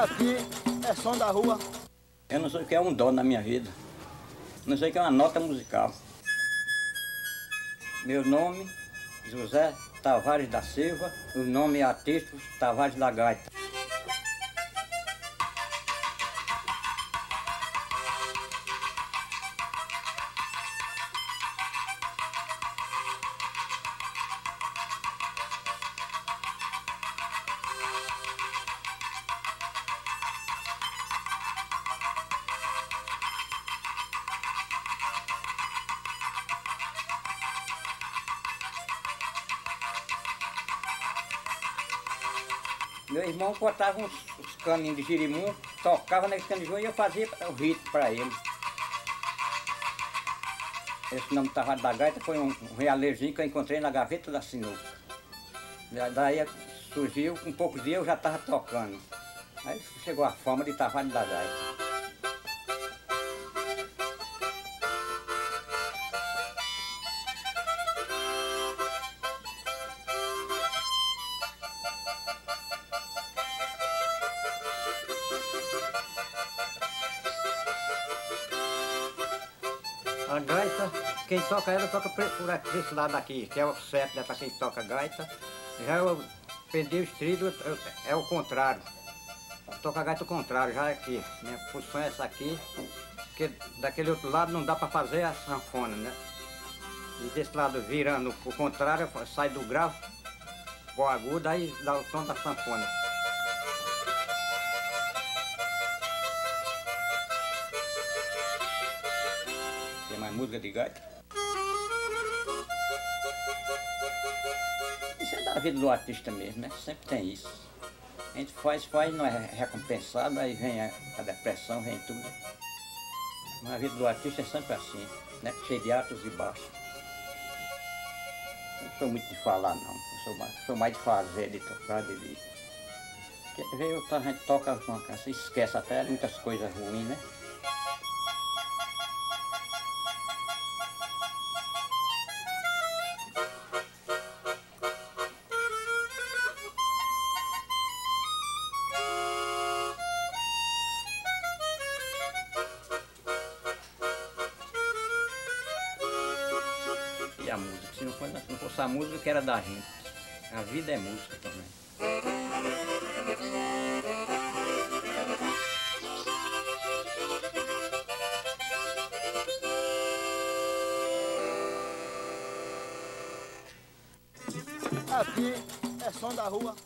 Aqui é som da rua. Eu não sei o que é um dó na minha vida. Não sei o que é uma nota musical. Meu nome, José Tavares da Silva. O nome artístico, Tavares da Gaita. Meu irmão cortava uns caninhos de girimum, tocava naquele cano de joelho e eu fazia o ritmo para ele. Esse nome Tavares da Gaita foi um realezinho que eu encontrei na gaveta da sinuca. Daí surgiu, com poucos dias eu já estava tocando. Aí chegou a fama de Tavares da Gaita. A gaita, quem toca ela toca por esse lado aqui, que é o certo, né, para quem toca gaita. Já eu perdi o estribo, é o contrário. Toca a gaita ao contrário, já é aqui. Minha posição é essa aqui, porque daquele outro lado não dá para fazer a sanfona, né? E desse lado virando o contrário, sai do grave pro agudo, aí dá o tom da sanfona. Tem mais música de gaita? Isso é da vida do artista mesmo, né? Sempre tem isso. A gente faz, não é recompensado, aí vem a depressão, vem tudo. Mas a vida do artista é sempre assim, né? Cheio de altos e baixos. Não sou muito de falar não, eu sou mais de fazer, de tocar, de... Porque a gente toca uma canção, esquece até muitas coisas ruins, né? E a música, se não fosse a música que era da gente. A vida é música também. Aqui é som da rua.